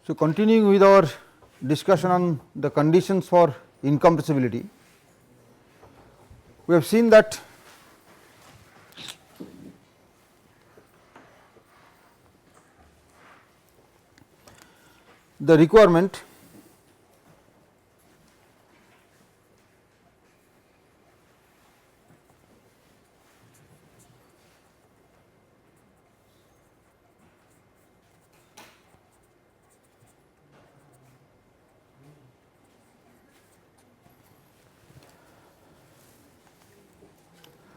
So, continuing with our discussion on the conditions for incompressibility, we have seen that the requirement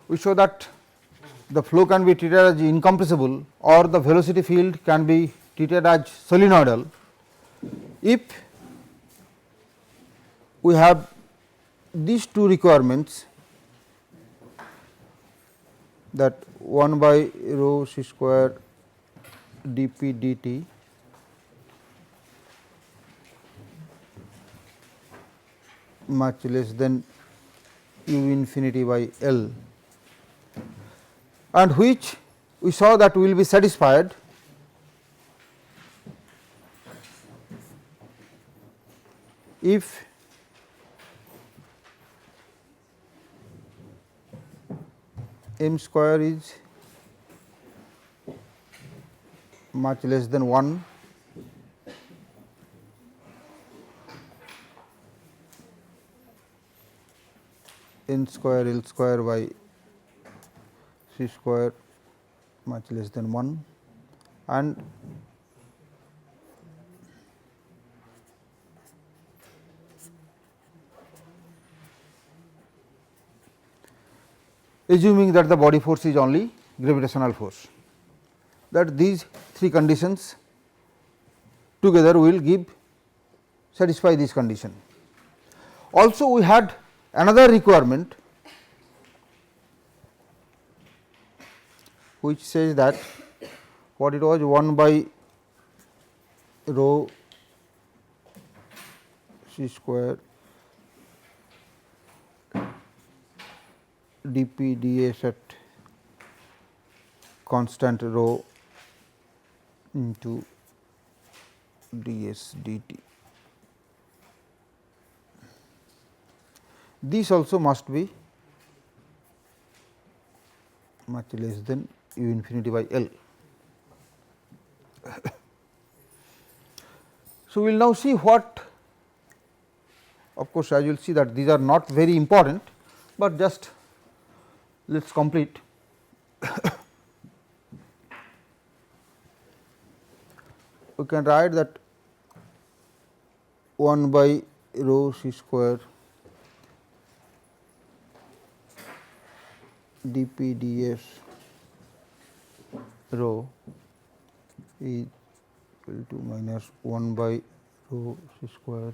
we show that the flow can be treated as incompressible or the velocity field can be treated as solenoidal if we have these two requirements, that 1 by rho c square dp dt much less than u infinity by L, and which we saw that will be satisfied if m square is much less than 1 n square L square by c square much less than 1, and assuming that the body force is only gravitational force, that these three conditions together will satisfy this condition. Also we had another requirement which says that what it was 1 by rho c square dp ds at constant rho into ds dt. This also must be much less than u infinity by L. So, we will now see what, of course, as you will see that these are not very important, but just let us complete. We can write that 1 by rho c square dp ds rho is equal to minus 1 by rho c square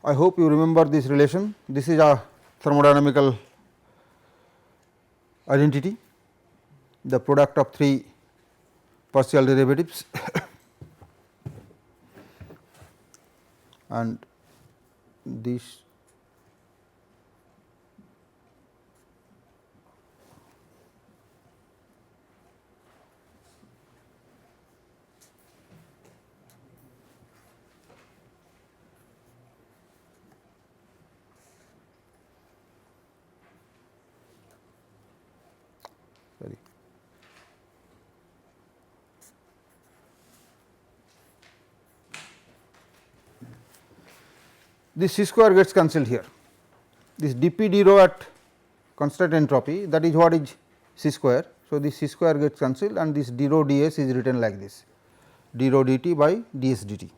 I hope you remember this relation. This is a thermodynamical identity, the product of three partial derivatives and this this c square gets cancelled here. This dp d rho at constant entropy, that is what is c square. So, this c square gets cancelled and this d rho ds is written like this, d rho dt by ds dt.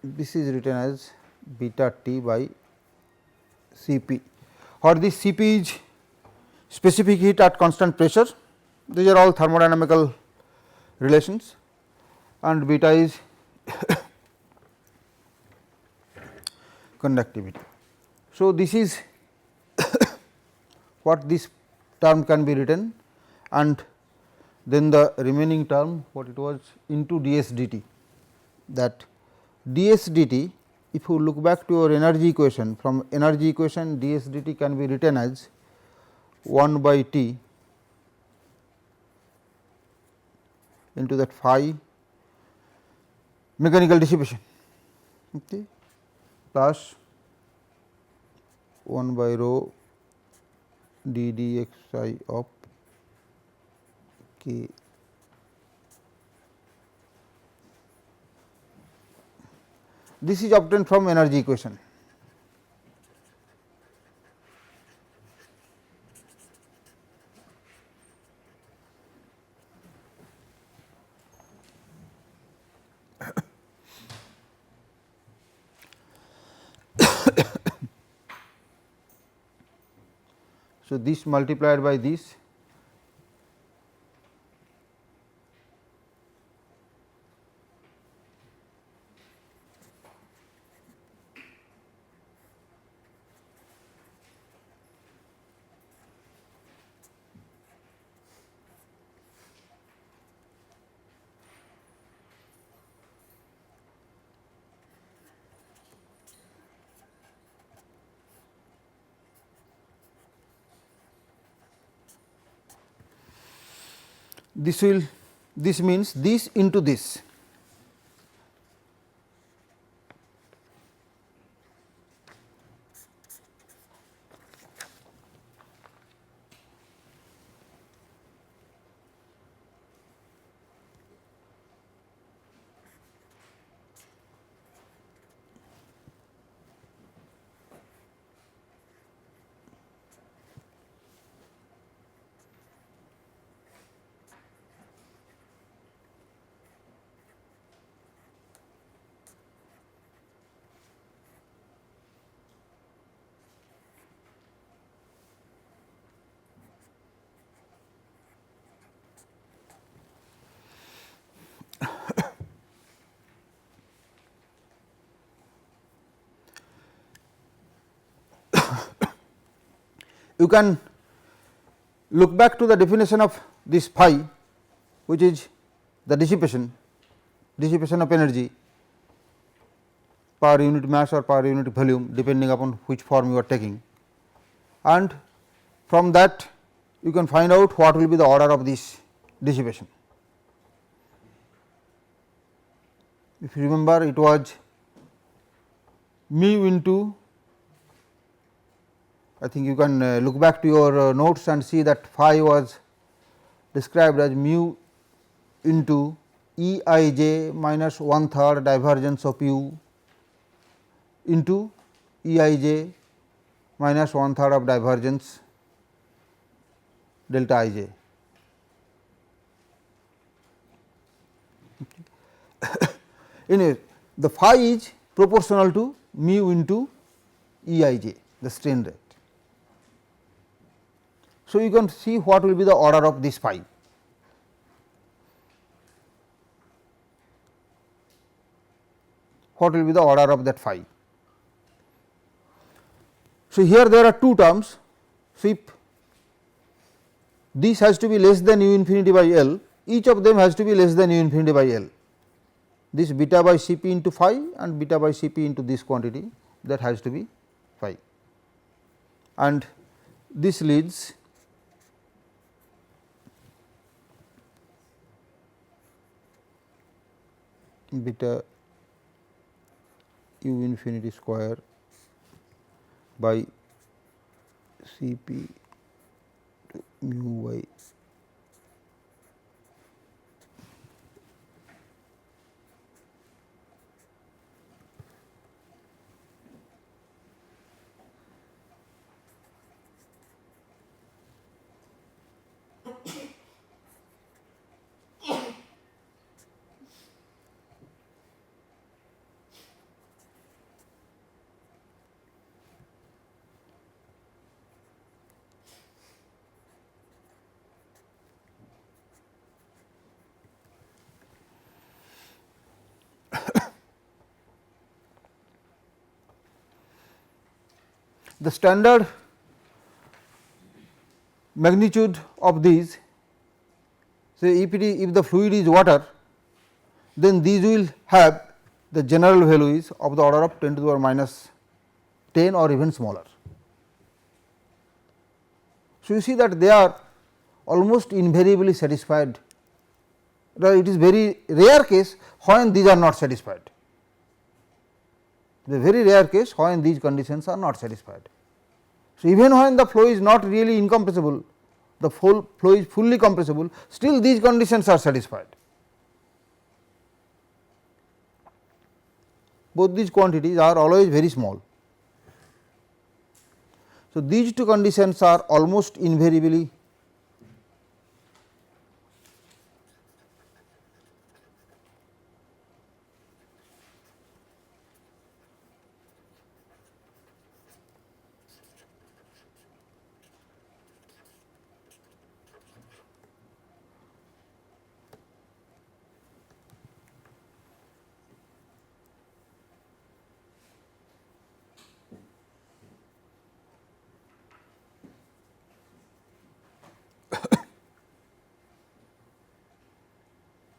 This is written as beta t by C p, or this C p is specific heat at constant pressure, These are all thermodynamical relations, and beta is conductivity. So, this is what this term can be written, and then the remaining term what it was into ds dt, that ds dt, if you look back to your energy equation, from energy equation ds dt can be written as 1 by T into that phi mechanical dissipation, okay, plus 1 by rho d dx psi of k. This is obtained from energy equation. So, this multiplied by this, this means this into this. You can look back to the definition of this phi, which is the dissipation of energy per unit mass or per unit volume, depending upon which form you are taking, and from that you can find out what will be the order of this dissipation. If you remember, it was mu into, I think you can look back to your notes and see that phi was described as mu into E I j minus 1/3 divergence of u into E I j minus 1/3 of divergence delta I j. Anyway, the phi is proportional to mu into E I j, the strain rate. So, you can see what will be the order of this phi. What will be the order of that phi? So, here there are two terms. So, if this has to be less than u infinity by L, each of them has to be less than u infinity by L. This beta by Cp into phi and beta by Cp into this quantity, that has to be phi, and this leads beta u infinity square by Cp to mu y . the standard magnitude of these, say if the fluid is water, then these will have the general value is of the order of 10 to the power minus 10 or even smaller. So, you see that they are almost invariably satisfied. It is very rare case when these are not satisfied, the very rare case when these conditions are not satisfied. So, even when the flow is not really incompressible, the flow is fully compressible, still these conditions are satisfied. Both these quantities are always very small. So, these two conditions are almost invariably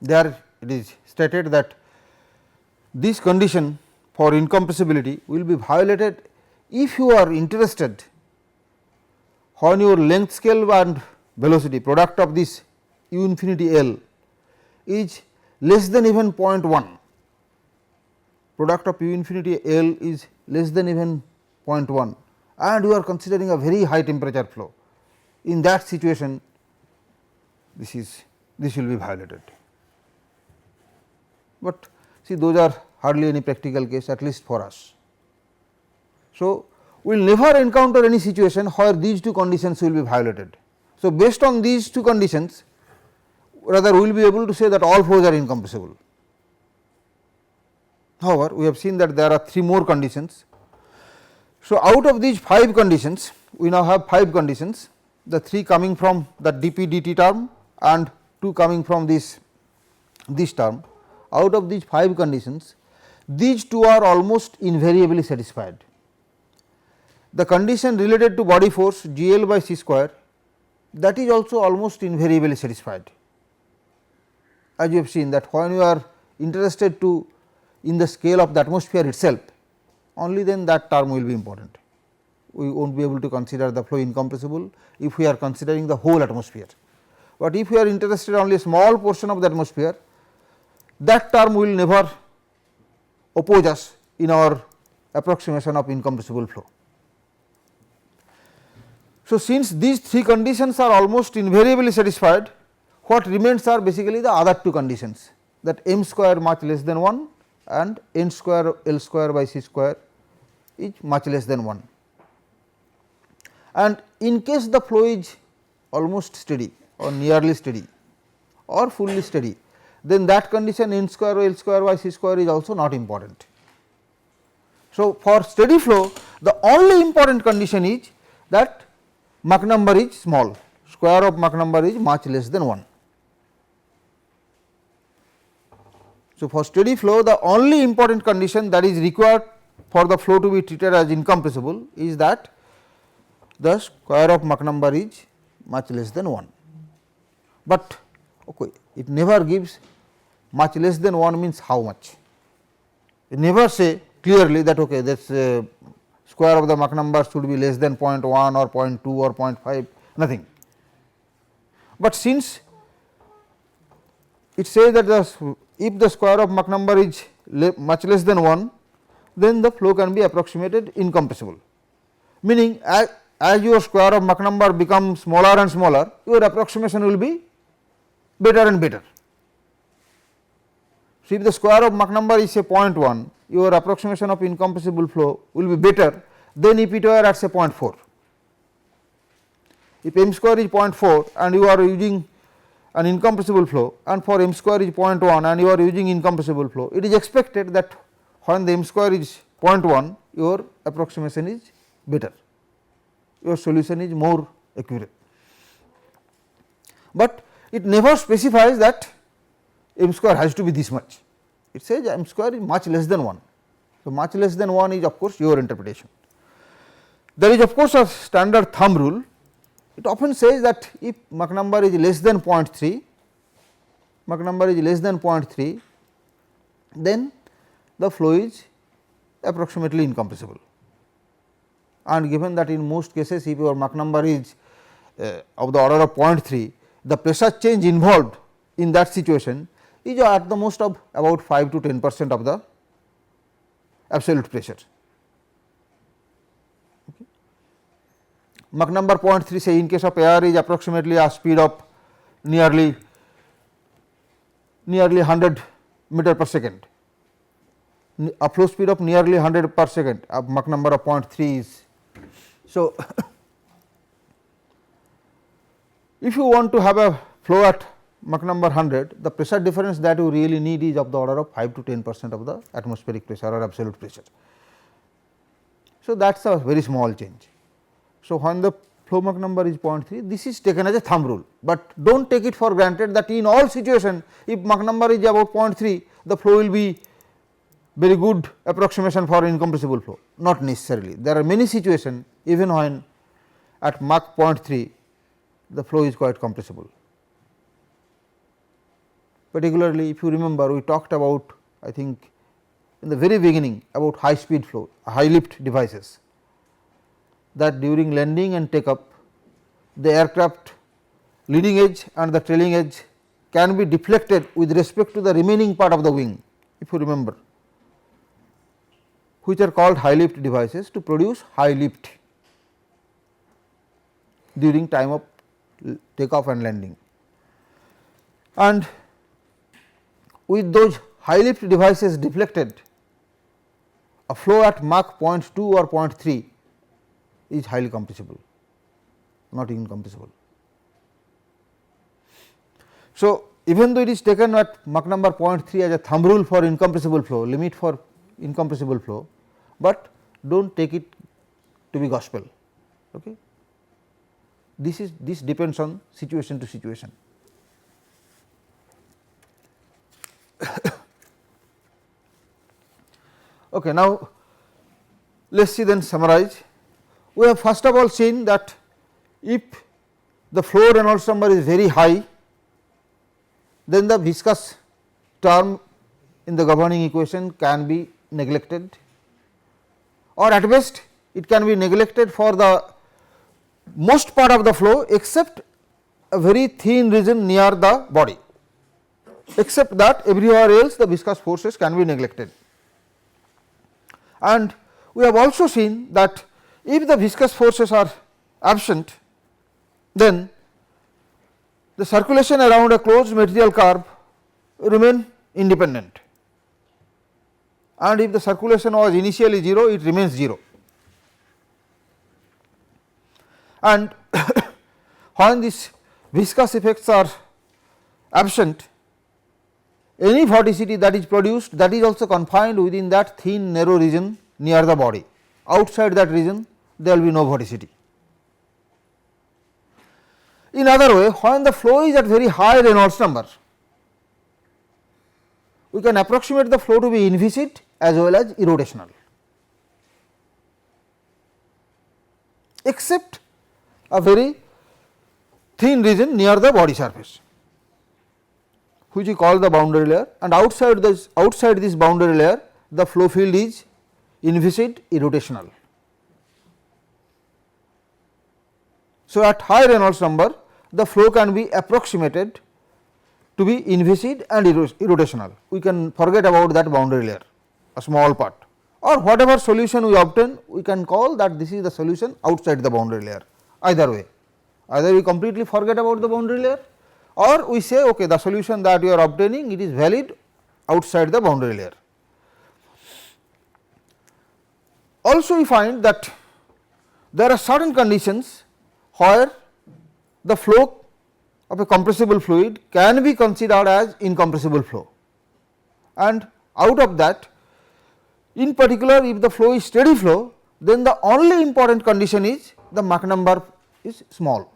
there it is stated that this condition for incompressibility will be violated if you are interested when your length scale and velocity product of this u infinity L is less than even 0.1, product of u infinity L is less than even 0.1 and you are considering a very high temperature flow. In that situation, this will be violated. But see, those are hardly any practical case, at least for us. So, we will never encounter any situation where these two conditions will be violated. So, based on these two conditions, rather we will be able to say that all flows are incompressible. However, we have seen that there are 3 more conditions. So, out of these 5 conditions, we now have 5 conditions, the 3 coming from the dp dt term and 2 coming from this term. Out of these 5 conditions, these 2 are almost invariably satisfied. The condition related to body force G L by c square, that is also almost invariably satisfied. As you have seen that when you are interested to in the scale of the atmosphere itself, only then that term will be important. We will not be able to consider the flow incompressible if we are considering the whole atmosphere, but if we are interested only a small portion of the atmosphere, that term will never oppose us in our approximation of incompressible flow. So, since these 3 conditions are almost invariably satisfied, what remains are basically the other 2 conditions, that m square much less than 1 and n square L square by c square is much less than 1. And in case the flow is almost steady or nearly steady or fully steady, then that condition n square L square by c square is also not important. So, for steady flow, the only important condition is that Mach number is small, square of Mach number is much less than 1. So, for steady flow, the only important condition that is required for the flow to be treated as incompressible is that the square of Mach number is much less than 1, but okay, it never gives much less than 1 means how much. It never say clearly that okay, this square of the Mach number should be less than 0.1 or 0.2 or 0.5, nothing. But since it says that if the square of Mach number is much less than 1, then the flow can be approximated incompressible, meaning as your square of Mach number becomes smaller and smaller, your approximation will be better and better. So, if the square of Mach number is say 0.1, your approximation of incompressible flow will be better than if it were at say 0.4. If m square is 0.4 and you are using an incompressible flow, and for m square is 0.1 and you are using incompressible flow, it is expected that when the m square is 0.1, your approximation is better, your solution is more accurate. But it never specifies that m square has to be this much, it says m square is much less than 1. So, much less than 1 is of course your interpretation. There is of course a standard thumb rule. It often says that if Mach number is less than 0.3, Mach number is less than 0.3, then the flow is approximately incompressible. And given that in most cases if your Mach number is of the order of 0.3, the pressure change involved in that situation is at the most of about 5 to 10% of the absolute pressure. Okay. Mach number 0.3, say in case of air, is approximately a speed of nearly 100 meter per second, a flow speed of nearly 100 per second, a Mach number of 0.3 is. So, if you want to have a flow at Mach number 100, the pressure difference that you really need is of the order of 5 to 10% of the atmospheric pressure or absolute pressure. So, that is a very small change. So, when the flow Mach number is 0.3, this is taken as a thumb rule, but do not take it for granted that in all situations if Mach number is about 0.3, the flow will be very good approximation for incompressible flow, not necessarily. There are many situations even when at Mach 0.3 the flow is quite compressible. Particularly if you remember, we talked about, I think in the very beginning, about high speed flow, high lift devices, that during landing and take up the aircraft leading edge and the trailing edge can be deflected with respect to the remaining part of the wing, if you remember, which are called high lift devices to produce high lift during time of takeoff and landing. And with those high lift devices deflected, a flow at Mach 0.2 or 0.3 is highly compressible, not incompressible. So, even though it is taken at Mach number 0.3 as a thumb rule for incompressible flow, limit for incompressible flow, but do not take it to be gospel. Okay. This depends on situation to situation. Okay, now let us see then summarize. We have first of all seen that if the flow Reynolds number is very high, then the viscous term in the governing equation can be neglected, or at best it can be neglected for the most part of the flow except a very thin region near the body, except that everywhere else the viscous forces can be neglected. And we have also seen that if the viscous forces are absent, then the circulation around a closed material curve remain independent, and if the circulation was initially 0, it remains 0. And when these viscous effects are absent, any vorticity that is produced, that is also confined within that thin narrow region near the body. Outside that region there will be no vorticity. In other way, when the flow is at very high Reynolds number, we can approximate the flow to be inviscid as well as irrotational, except a very thin region near the body surface, which we call the boundary layer, and outside this boundary layer the flow field is inviscid irrotational. So, at high Reynolds number the flow can be approximated to be inviscid and irrotational. We can forget about that boundary layer, a small part, or whatever solution we obtain, we can call that this is the solution outside the boundary layer. Either way, either we completely forget about the boundary layer, or we say okay, the solution that we are obtaining, it is valid outside the boundary layer. Also we find that there are certain conditions where the flow of a compressible fluid can be considered as incompressible flow, and out of that, in particular if the flow is steady flow, then the only important condition is the Mach number is small.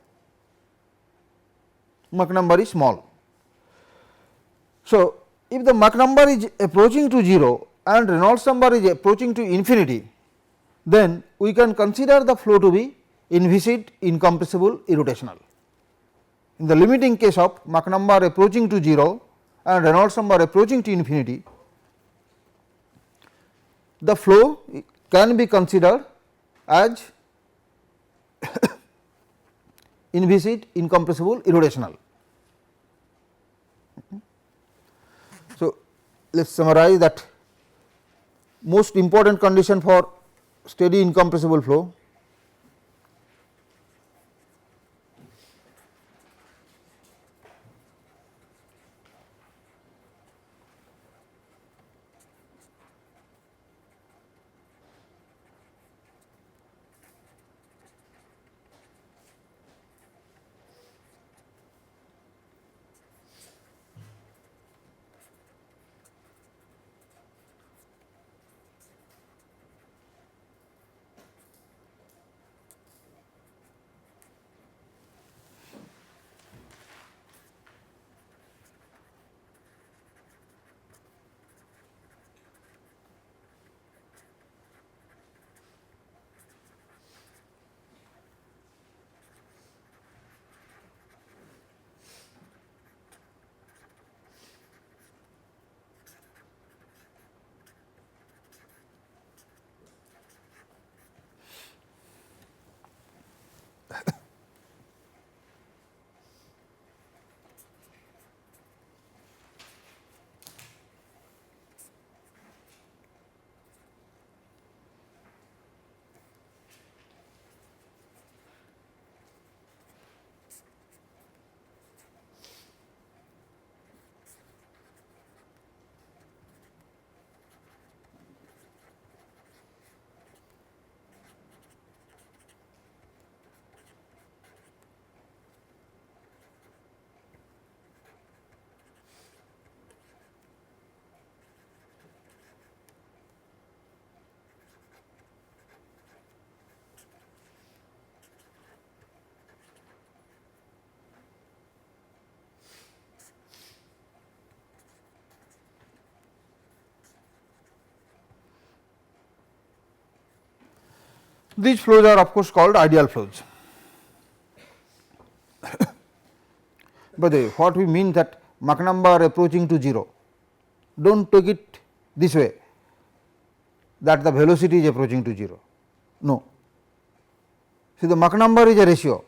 Mach number is small. So, if the Mach number is approaching to 0 and Reynolds number is approaching to infinity, then we can consider the flow to be inviscid, incompressible, irrotational. In the limiting case of Mach number approaching to 0 and Reynolds number approaching to infinity, the flow can be considered as inviscid, incompressible, irrotational. So, let us summarize that most important condition for steady incompressible flow These flows are of course called ideal flows. By the way, what we mean that Mach number approaching to 0, do not take it this way that the velocity is approaching to 0, no. See, the Mach number is a ratio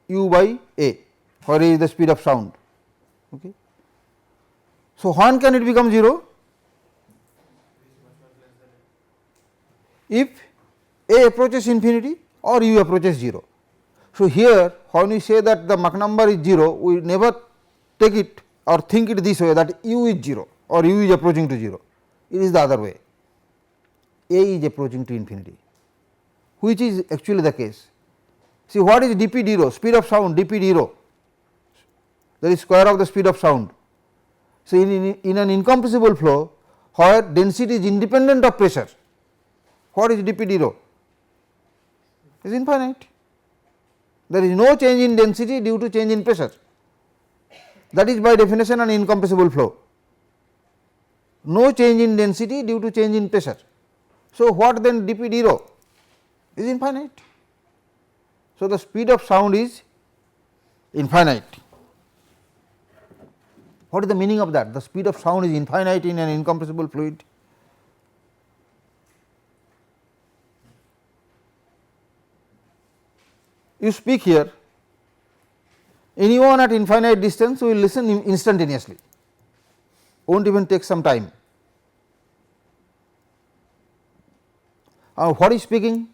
u by a, where a is the speed of sound. Okay. So, when can it become 0? If a approaches infinity or u approaches 0. So, here when we say that the Mach number is 0, we never take it or think it this way that u is 0 or u is approaching to 0, it is the other way, a is approaching to infinity, which is actually the case. See, what is dp d rho, speed of sound dp d rho, that is square of the speed of sound. So, in an incompressible flow where density is independent of pressure, what is dp d rho? Is infinite. There is no change in density due to change in pressure, that is by definition an incompressible flow. No change in density due to change in pressure. So, what then dp d rho is infinite. So, the speed of sound is infinite. What is the meaning of that? The speed of sound is infinite in an incompressible fluid. You speak here, anyone at infinite distance will listen instantaneously, will not even take some time. What is speaking?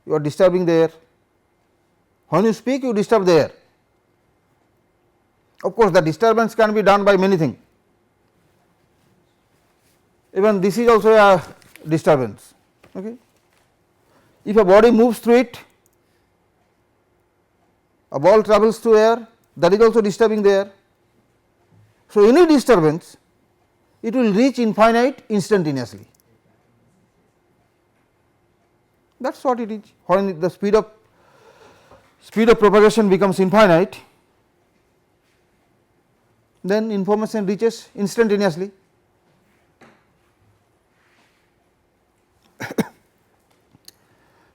You are disturbing the air. When you speak, you disturb the air. Of course, the disturbance can be done by many things. Even this is also a disturbance. Okay. If a body moves through it, a ball travels through air, that is also disturbing the air. So, any disturbance, it will reach infinite instantaneously. That is what it is. When the speed of propagation becomes infinite, then information reaches instantaneously.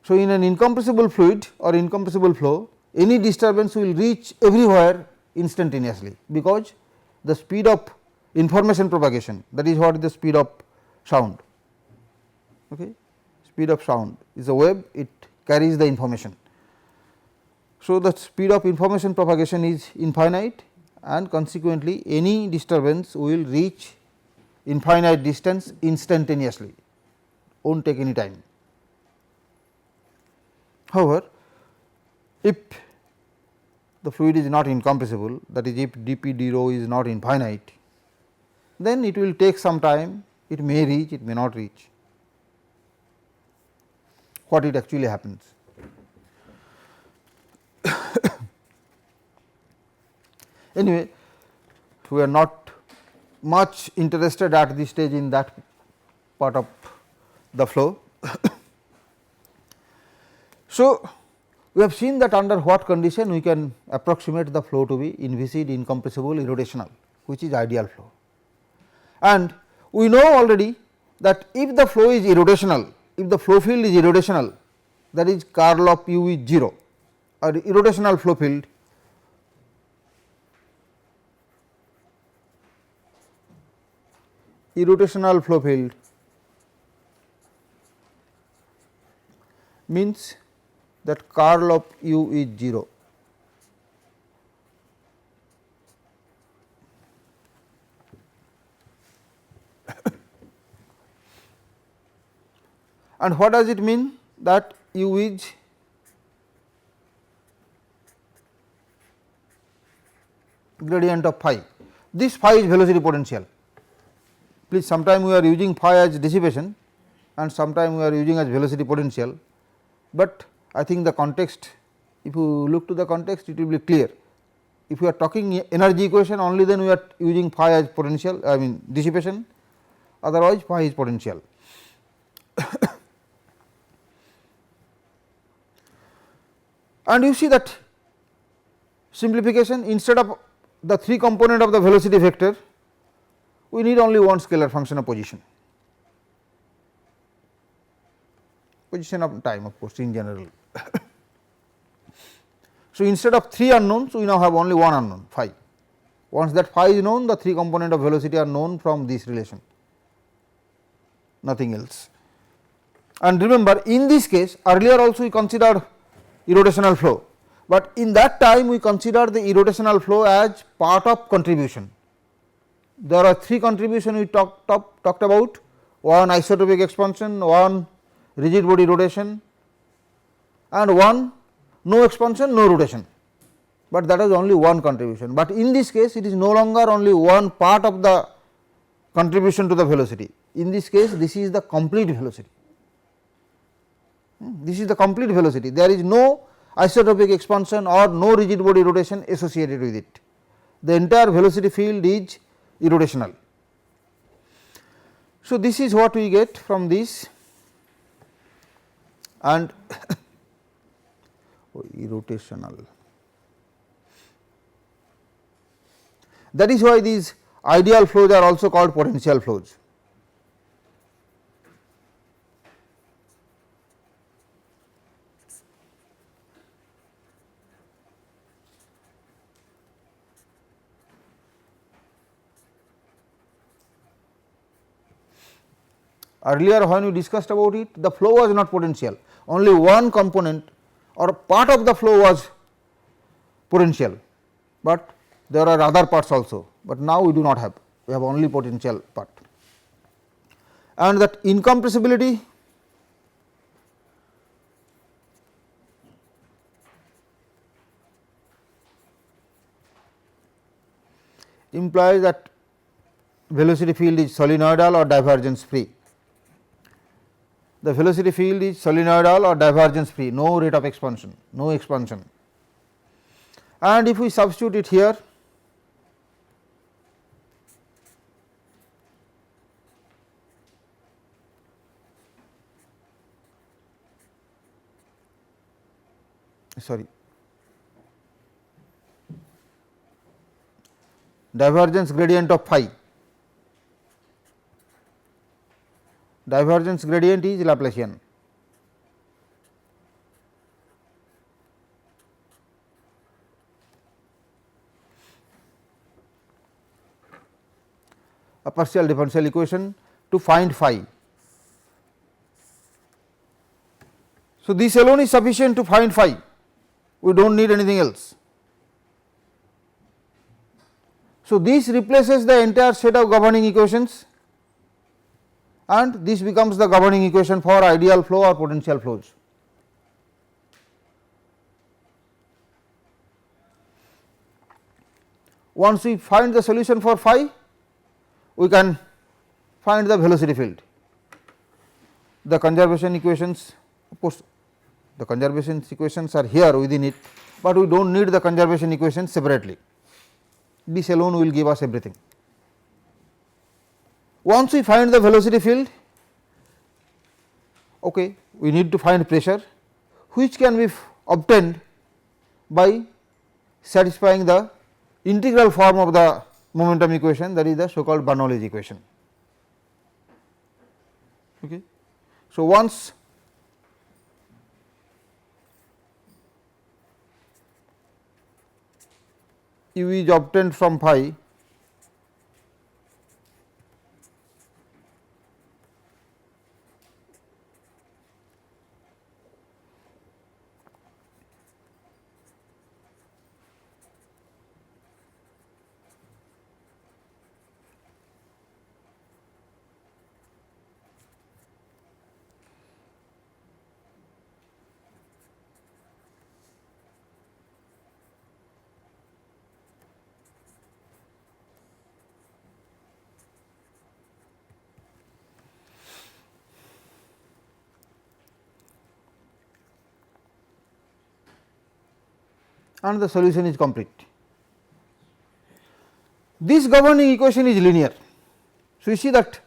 So, in an incompressible fluid or incompressible flow, any disturbance will reach everywhere instantaneously, because the speed of information propagation, that is what is the speed of sound. Okay. Speed of sound is a wave, it carries the information. So, the speed of information propagation is infinite, and consequently, any disturbance will reach infinite distance instantaneously, will not take any time. However, if the fluid is not incompressible, that is if dP d rho is not infinite, then it will take some time, it may reach, it may not reach. What it actually happens. Anyway, we are not much interested at this stage in that part of the flow. So, we have seen that under what condition we can approximate the flow to be inviscid, incompressible, irrotational, which is ideal flow. And we know already that if the flow is irrotational, if the flow field is irrotational, that is curl of u is 0, or irrotational flow field means that curl of u is 0. And what does it mean that u is gradient of phi? This phi is velocity potential. Please, sometime we are using phi as dissipation and sometime we are using as velocity potential, but I think the context, if you look to the context, it will be clear. If we are talking energy equation, only then we are using phi as potential, I mean dissipation, otherwise phi is potential. And you see that simplification, instead of the 3 component of the velocity vector, we need only one scalar function of position of time, of course, in general. So, instead of 3 unknowns, we now have only one unknown phi. Once that phi is known, the 3 component of velocity are known from this relation, nothing else. And remember, in this case, earlier also we considered irrotational flow, but in that time we consider the irrotational flow as part of contribution. There are 3 contributions we talked about, one isotopic expansion, one rigid body rotation, and one no expansion, no rotation, but that is only one contribution. But in this case, it is no longer only one part of the contribution to the velocity. In this case, this is the complete velocity. This is the complete velocity. There is no isotopic expansion or no rigid body rotation associated with it. The entire velocity field is irrotational. So, this is what we get from this, and irrotational. That is why these ideal flows are also called potential flows. Earlier when we discussed about it, the flow was not potential, only one component or part of the flow was potential, but there are other parts also, but now we do not have, we have only potential part. And that incompressibility implies that velocity field is solenoidal or divergence free. The velocity field is solenoidal or divergence free, no rate of expansion, no expansion. And if we substitute it here, divergence gradient of phi, divergence gradient is Laplacian. a partial differential equation to find phi. So, this alone is sufficient to find phi, we do not need anything else. So, this replaces the entire set of governing equations and this becomes the governing equation for ideal flow or potential flows. Once we find the solution for phi, we can find the velocity field. The conservation equations, of course, the conservation equations are here within it, but we do not need the conservation equations separately. This alone will give us everything. Once we find the velocity field, okay, we need to find pressure, which can be obtained by satisfying the integral form of the momentum equation, that is the so called Bernoulli's equation. Okay. So, once u is obtained from phi, and the solution is complete. This governing equation is linear. So, you see that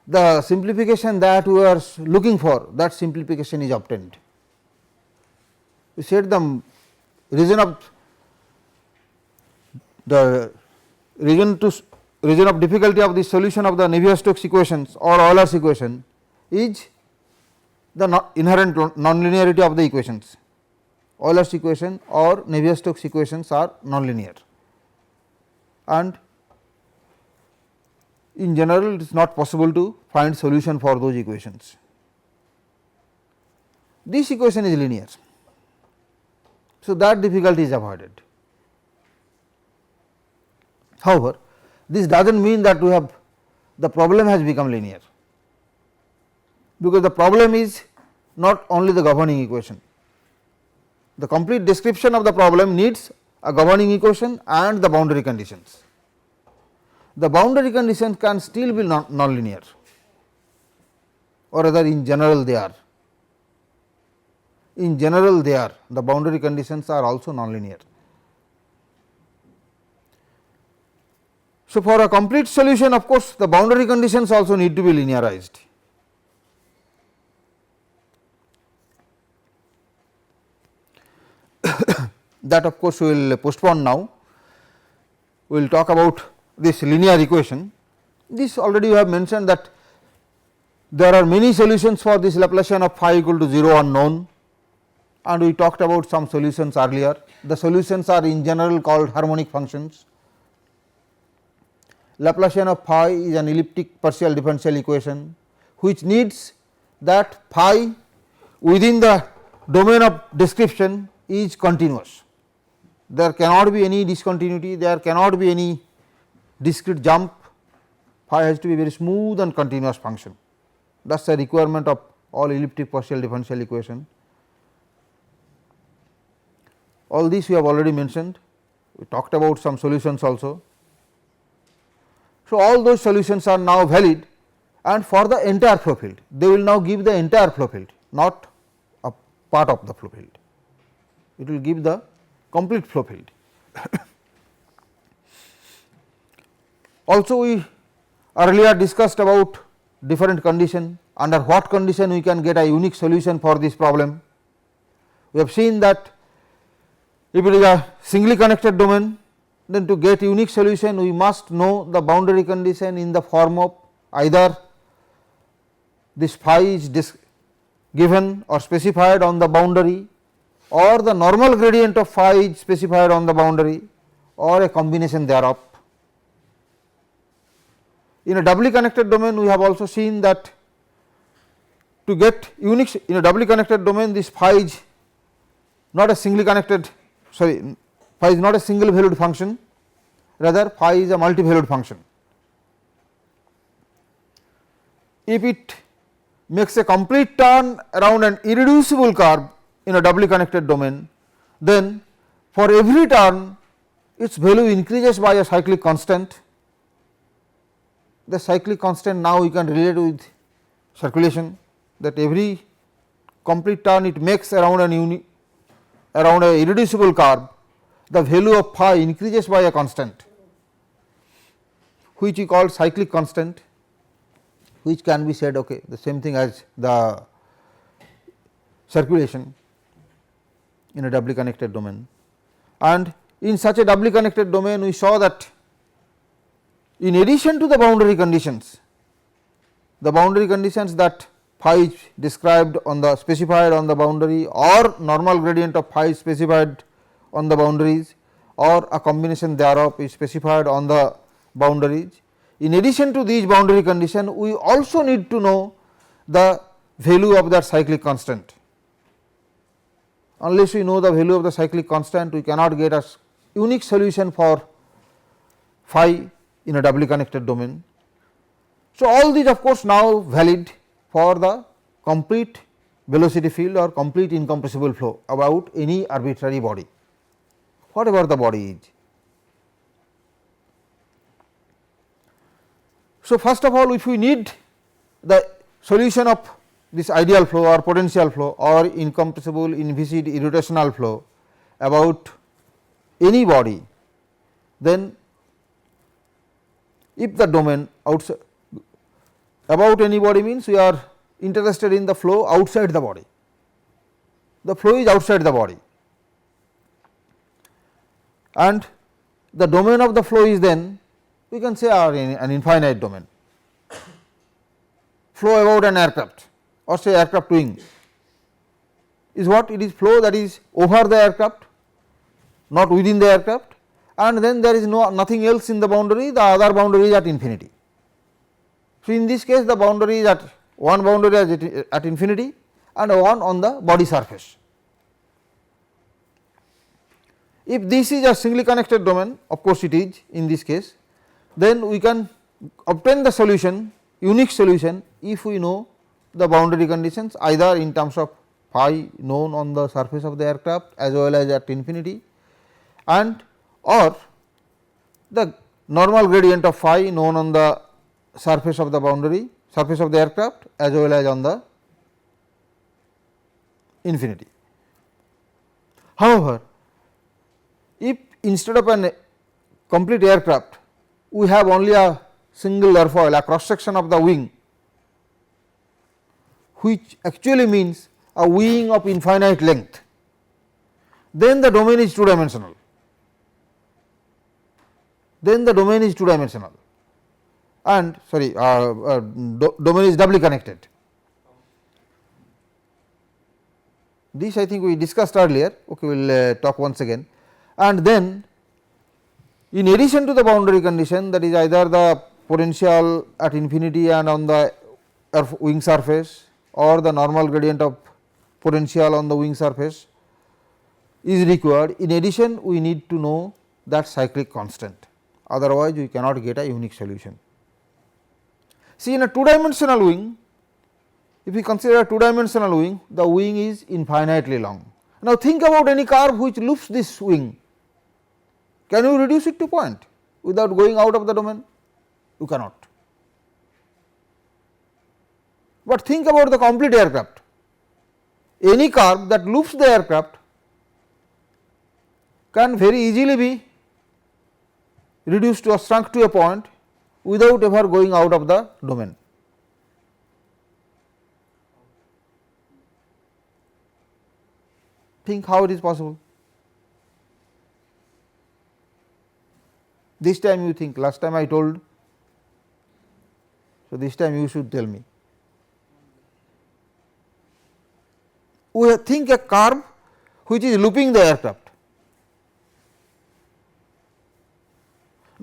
the simplification that we are looking for, that simplification is obtained. We said the region of difficulty of the solution of the Navier-Stokes equations or Euler's equation is the inherent nonlinearity of the equations. Euler's equation or Navier-Stokes equations are nonlinear, and in general it is not possible to find solution for those equations. This equation is linear, so that difficulty is avoided. However, this does not mean that we have the problem has become linear, because the problem is not only the governing equation. The complete description of the problem needs a governing equation and the boundary conditions. The boundary conditions can still be nonlinear, or rather in general they are. In general they are, the boundary conditions are also nonlinear. So, for a complete solution, of course, the boundary conditions also need to be linearized. That of course, we will postpone now. We will talk about this linear equation. This already we have mentioned that there are many solutions for this Laplacian of phi equal to 0 unknown, and we talked about some solutions earlier. The solutions are in general called harmonic functions. Laplacian of phi is an elliptic partial differential equation, which needs that phi within the domain of description is continuous. There cannot be any discontinuity, there cannot be any discrete jump, phi has to be very smooth and continuous function. That is a requirement of all elliptic partial differential equation. All this we have already mentioned, we talked about some solutions also. So, all those solutions are now valid, and for the entire flow field, they will now give the entire flow field, not a part of the flow field. It will give the complete flow field. Also, we earlier discussed about different condition, under what condition we can get a unique solution for this problem. We have seen that if it is a singly connected domain, then to get unique solution we must know the boundary condition in the form of either this phi is given or specified on the boundary, or the normal gradient of phi is specified on the boundary, or a combination thereof. In a doubly connected domain, we have also seen that to get Unix in a doubly connected domain, this phi is not a singly connected, sorry, phi is not a single valued function, rather phi is a multi-valued function. If it makes a complete turn around an irreducible curve in a doubly connected domain, then for every turn its value increases by a cyclic constant. The cyclic constant now we can relate with circulation, that every complete turn it makes around an around a irreducible curve, the value of phi increases by a constant, which we call cyclic constant, which can be said okay, the same thing as the circulation in a doubly connected domain. And in such a doubly connected domain, we saw that in addition to the boundary conditions that phi is described on the specified on the boundary, or normal gradient of phi is specified on the boundaries, or a combination thereof is specified on the boundaries. In addition to these boundary conditions, we also need to know the value of that cyclic constant. Unless we know the value of the cyclic constant, we cannot get a unique solution for phi in a doubly connected domain. So, all these of course, now valid for the complete velocity field or complete incompressible flow about any arbitrary body, whatever the body is. So, first of all, if we need the solution of this ideal flow or potential flow or incompressible inviscid irrotational flow about any body, then if the domain outside about any body means we are interested in the flow outside the body, the flow is outside the body, and the domain of the flow is then we can say an infinite domain, flow about an aircraft or say aircraft wing is what it is, flow that is over the aircraft, not within the aircraft, and then there is nothing else in the boundary, the other boundary is at infinity. So, in this case the boundary is at one boundary is at infinity and one on the body surface. If this is a singly connected domain, of course it is in this case, then we can obtain the solution, unique solution, if we know the boundary conditions either in terms of phi known on the surface of the aircraft as well as at infinity, and or the normal gradient of phi known on the surface of the boundary, surface of the aircraft as well as on the infinity. However, if instead of a complete aircraft we have only a single airfoil, a cross section of the wing, which actually means a wing of infinite length, then the domain is two dimensional. Then the domain is two dimensional and domain is doubly connected. This I think we discussed earlier, okay, we will talk once again. And then in addition to the boundary condition, that is either the potential at infinity and on the wing surface or the normal gradient of potential on the wing surface is required. In addition, we need to know that cyclic constant, otherwise we cannot get a unique solution. See, in a two dimensional wing, if we consider a two dimensional wing, the wing is infinitely long. Now, think about any curve which loops this wing. Can you reduce it to point without going out of the domain? You cannot. But think about the complete aircraft. Any curve that loops the aircraft can very easily be reduced to or shrunk to a point without ever going out of the domain. Think how it is possible. This time you think, last time I told, so this time you should tell me. We think a curve which is looping the aircraft.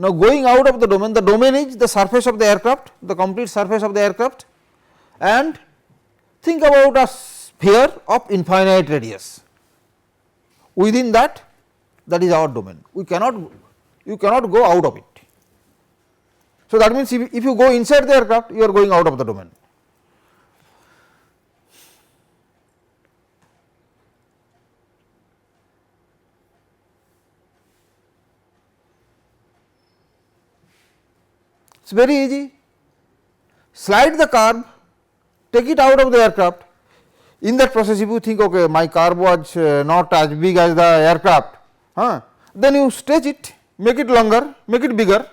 Now, going out of the domain is the surface of the aircraft, the complete surface of the aircraft, and think about a sphere of infinite radius. Within that, that is our domain. You cannot go out of it. So, that means if you go inside the aircraft, you are going out of the domain. It is very easy. Slide the curve, take it out of the aircraft. In that process, if you think, okay, my curve was not as big as the aircraft, then you stretch it, make it longer, make it bigger,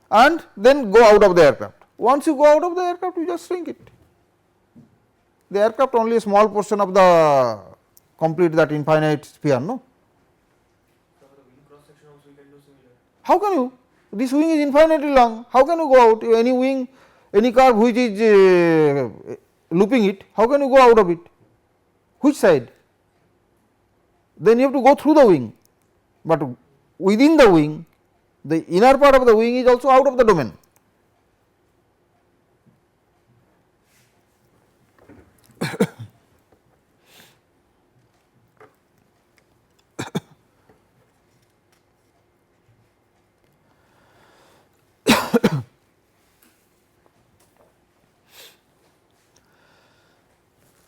and then go out of the aircraft. Once you go out of the aircraft, you just shrink it. The aircraft only a small portion of the complete that infinite sphere, no? So, the wing cross section also we can do similar. How can you? This wing is infinitely long. How can you go out? Any wing, any curve which is looping it, how can you go out of it? Which side? Then you have to go through the wing, but within the wing, the inner part of the wing is also out of the domain.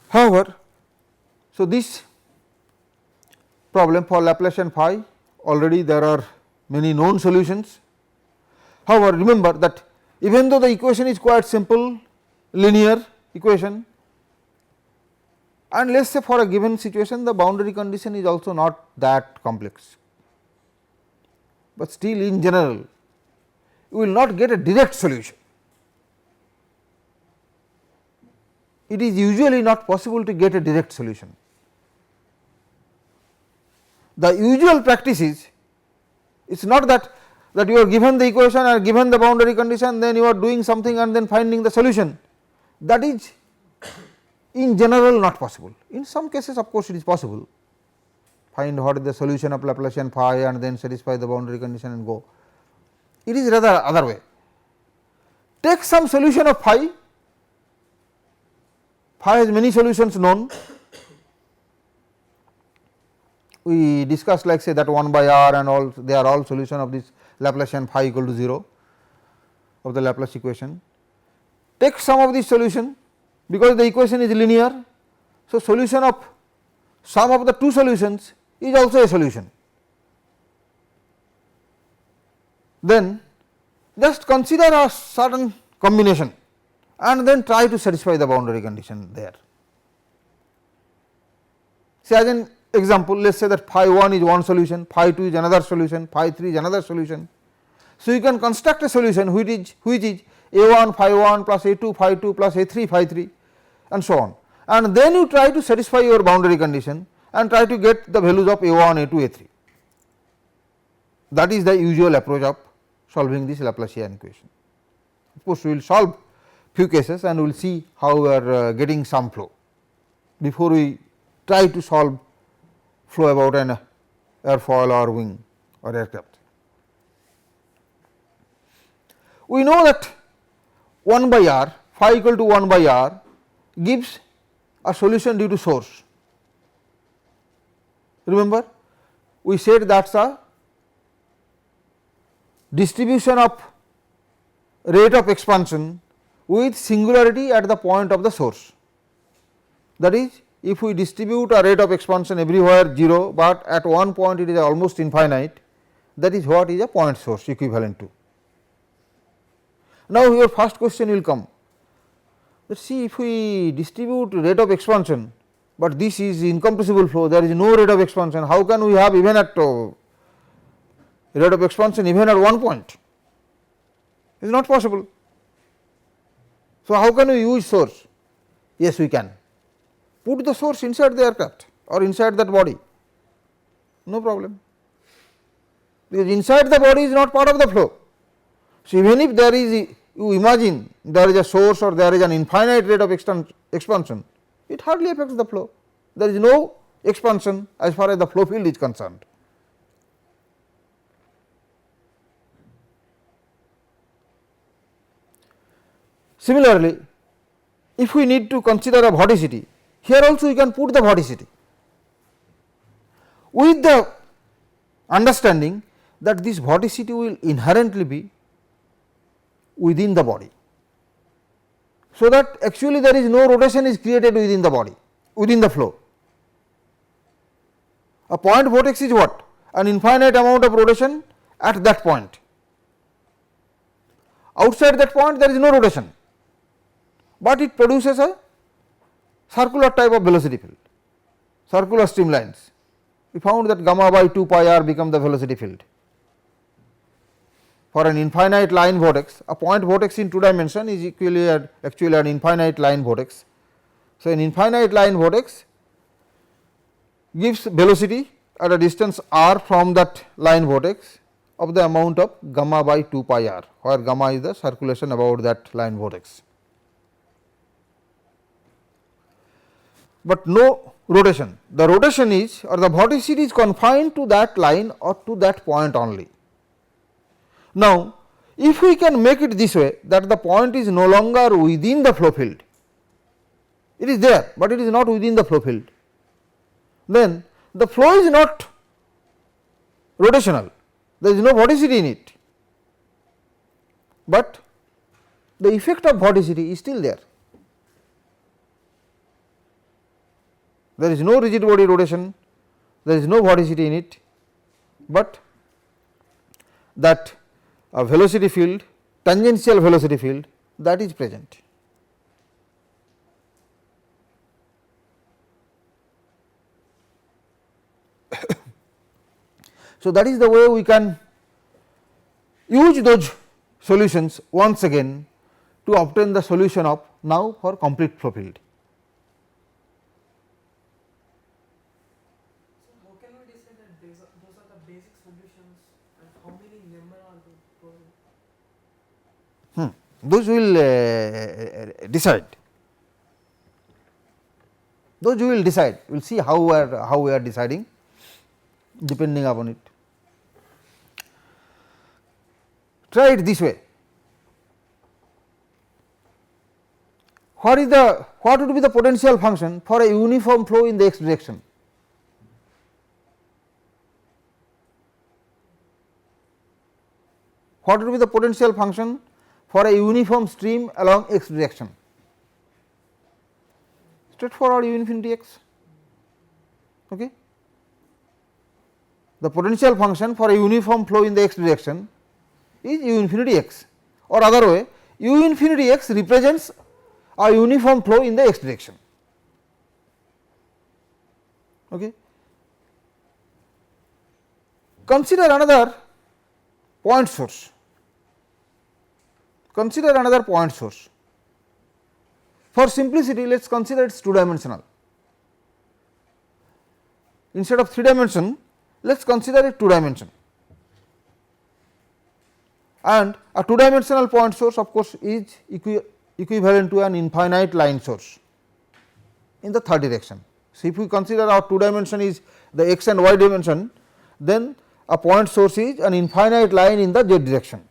However, so this problem for Laplacian phi, already there are many known solutions. However, remember that even though the equation is quite simple, linear equation, and let us say for a given situation the boundary condition is also not that complex, but still in general you will not get a direct solution. It is usually not possible to get a direct solution. The usual practice is, it is not that you are given the equation and given the boundary condition, then you are doing something and then finding the solution. That is in general not possible. In some cases, of course, it is possible. Find what is the solution of Laplacian phi and then satisfy the boundary condition and go. It is rather other way. Take some solution of phi. Phi has many solutions known. We discussed like say that 1 by r and all, they are all solution of this Laplacian phi equal to 0 of the Laplace equation. Take some of this solution, because the equation is linear. So, solution of sum of the two solutions is also a solution. Then just consider a certain combination and then try to satisfy the boundary condition there. Say as an example, let us say that phi 1 is one solution, phi 2 is another solution, phi 3 is another solution. So, you can construct a solution which is a1 phi 1 plus a2 phi 2 plus a3 phi 3 and so on, and then you try to satisfy your boundary condition and try to get the values of a1, a2, a3. That is the usual approach of solving this Laplacian equation. Of course, we will solve few cases and we will see how we are getting some flow before we try to solve flow about an airfoil or wing or aircraft. We know that 1 by r, phi equal to 1 by r gives a solution due to source. Remember, we said that is a distribution of rate of expansion with singularity at the point of the source. That is, if we distribute a rate of expansion everywhere 0, but at one point it is almost infinite, that is what is a point source equivalent to. Now, your first question will come, let us see, if we distribute rate of expansion, but this is incompressible flow, there is no rate of expansion, how can we have even at rate of expansion even at one point? It is not possible. So, how can we use source? Yes, we can put the source inside the aircraft or inside that body, no problem, because inside the body is not part of the flow. So, even if there is, you imagine there is a source or there is an infinite rate of expansion, it hardly affects the flow, there is no expansion as far as the flow field is concerned. Similarly, if we need to consider a vorticity, here also we can put the vorticity with the understanding that this vorticity will inherently be within the body. So, that actually there is no rotation is created within the body, within the flow. A point vortex is what? An infinite amount of rotation at that point. Outside that point there is no rotation, but it produces a circular type of velocity field, circular streamlines. We found that gamma by 2 pi r become the velocity field. For an infinite line vortex, a point vortex in 2 dimension is actually an infinite line vortex. So, an infinite line vortex gives velocity at a distance r from that line vortex of the amount of gamma by 2 pi r, where gamma is the circulation about that line vortex. But no rotation, the rotation is or the vorticity is confined to that line or to that point only. Now, if we can make it this way, that the point is no longer within the flow field, it is there, but it is not within the flow field, then the flow is not rotational, there is no vorticity in it, but the effect of vorticity is still there. There is no rigid body rotation, there is no vorticity in it, but that a velocity field, tangential velocity field, that is present. So, that is the way we can use those solutions once again to obtain the solution of now for complete flow field. So how can we decide that those are the basic solutions and how many number are those? Those will decide. Those we will decide. We will see how we are deciding depending upon it. Try it this way. What would be the potential function for a uniform flow in the x direction? What would be the potential function for a uniform stream along x direction? Straightforward u infinity x. Okay. The potential function for a uniform flow in the x direction is u infinity x, or other way u infinity x represents a uniform flow in the x direction. Okay. Consider another point source. Consider another point source. For simplicity, let us consider it is 2 dimensional. Instead of 3 dimension, let us consider it 2 dimension. And a 2 dimensional point source of course is equivalent to an infinite line source in the third direction. So, if we consider our 2 dimension is the x and y dimension, then a point source is an infinite line in the z direction,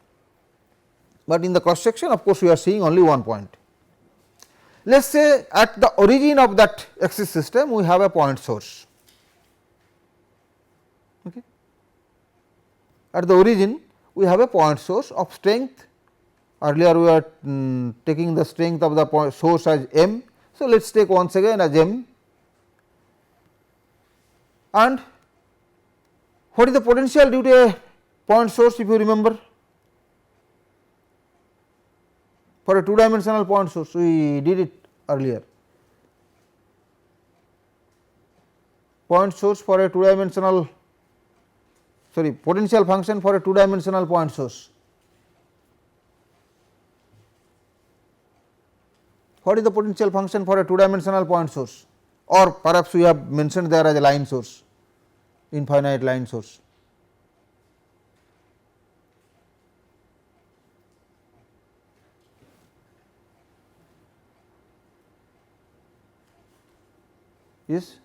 but in the cross section of course we are seeing only one point. Let us say at the origin of that axis system we have a point source. Okay. At the origin we have a point source of strength. Earlier we were taking the strength of the point source as m. So, let us take once again as m, and what is the potential due to a point source, if you remember, for a 2 dimensional point source, we did it earlier. Point source for a 2 dimensional, sorry, potential function for a 2 dimensional point source. What is the potential function for a 2 dimensional point source, or perhaps we have mentioned there as a line source, infinite line source. Yes.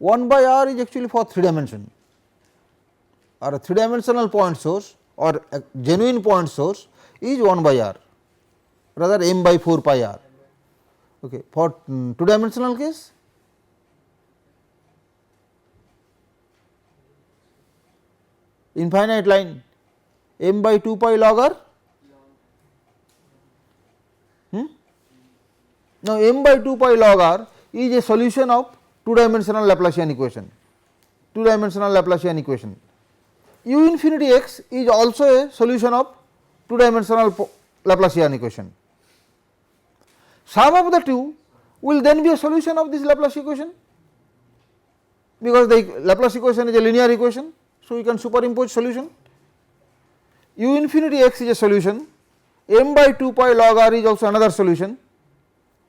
1 by r is actually for 3 dimension or a 3 dimensional point source or a genuine point source is 1 by r, rather m by 4 pi r. Okay. For 2 dimensional case, infinite line m by 2 pi log r. Now, m by 2 pi log r is a solution of 2 dimensional Laplacian equation, 2 dimensional Laplacian equation. U infinity x is also a solution of 2 dimensional Laplacian equation. Sum of the two will then be a solution of this Laplace equation, because the Laplace equation is a linear equation. So, we can superimpose solution. U infinity x is a solution, m by 2 pi log r is also another solution.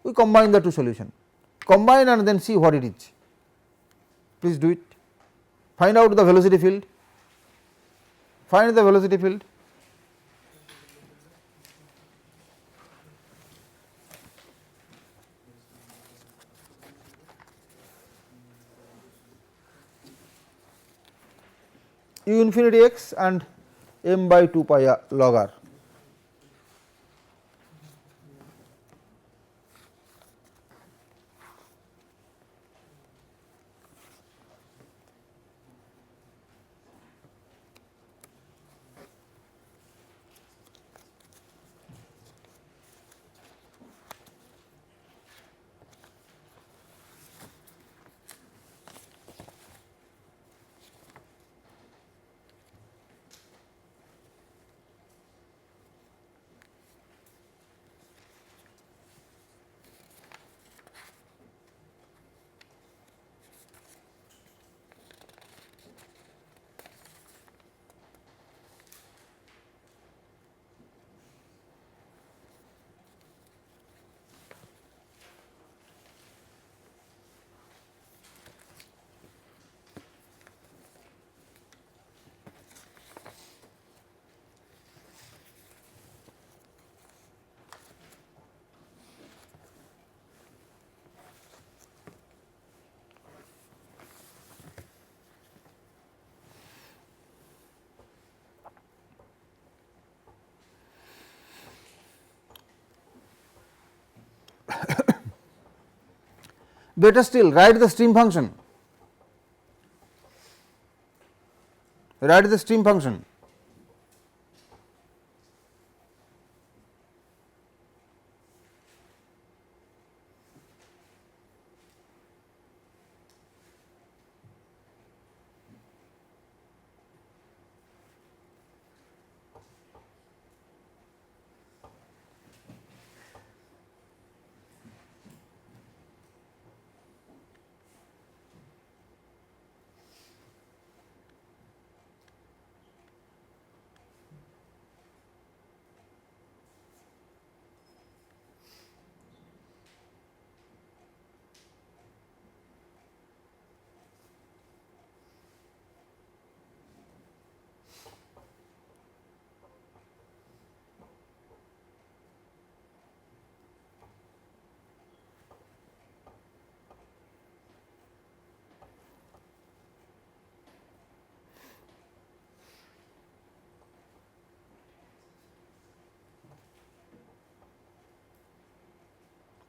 We combine the two solution, combine and then see what it is. Please do it. Find out the velocity field, find the velocity field. U infinity x and m by 2 pi log r. Better still, write the stream function, write the stream function.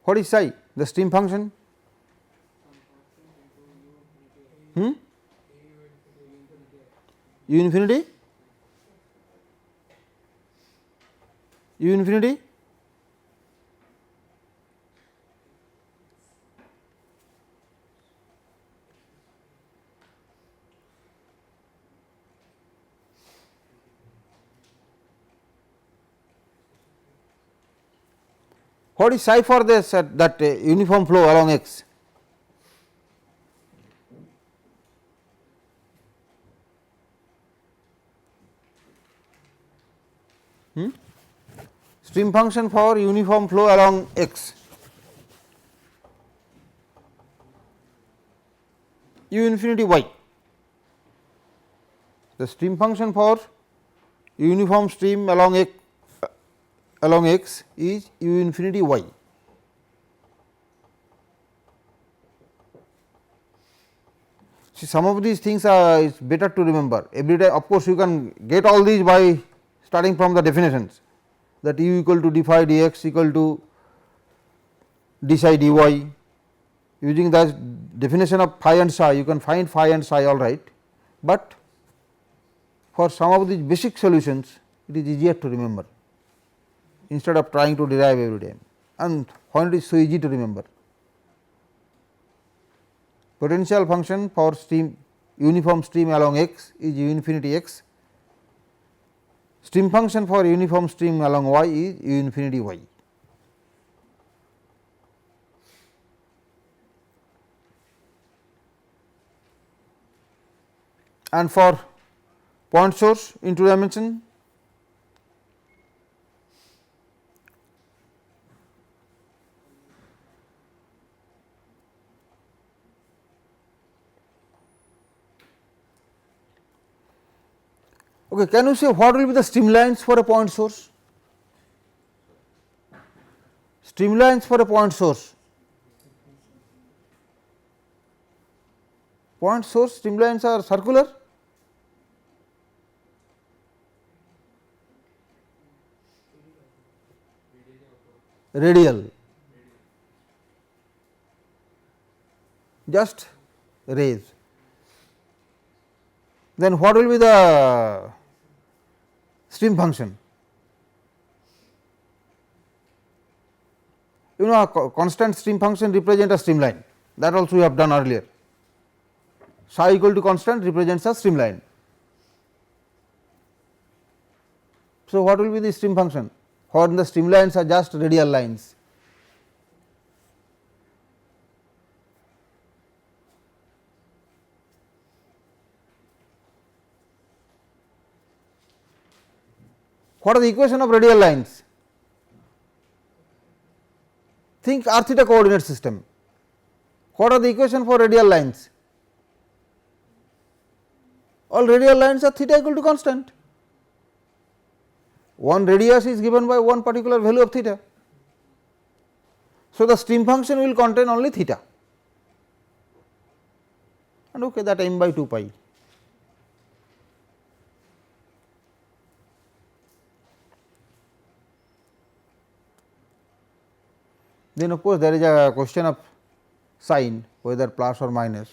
What is psi? The stream function. U infinity? U infinity? What is psi for this that uniform flow along x? Stream function for uniform flow along x. U infinity y. The stream function for uniform stream along x is u infinity y. See, some of these things are is better to remember every time. Of course, you can get all these by starting from the definitions, that u equal to d phi dx equal to d psi dy. Using the definition of phi and psi, you can find phi and psi all right, but for some of these basic solutions it is easier to remember instead of trying to derive every time, and when it is so easy to remember. Potential function for stream uniform stream along x is u infinity x, stream function for uniform stream along y is u infinity y. And for point source in two dimension, okay, can you say what will be the streamlines for a point source? Streamlines for a point source. Point source streamlines are circular. Radial, just rays. Then what will be the stream function? You know, a constant stream function represents a streamline, that also we have done earlier. Psi equal to constant represents a streamline. So, what will be the stream function? When the streamlines are just radial lines. What are the equation of radial lines? Think r theta coordinate system. What are the equation for radial lines? All radial lines are theta equal to constant. One radius is given by one particular value of theta. So, the stream function will contain only theta, and okay, that m by 2 pi. Then of course, there is a question of sign, whether plus or minus.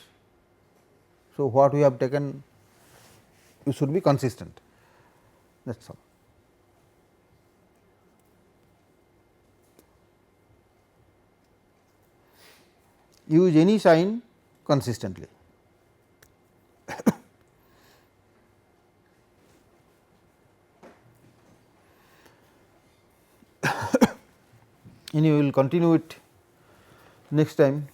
So, what we have taken, you should be consistent, that is all. Use any sign consistently. Anyway, we will continue it next time.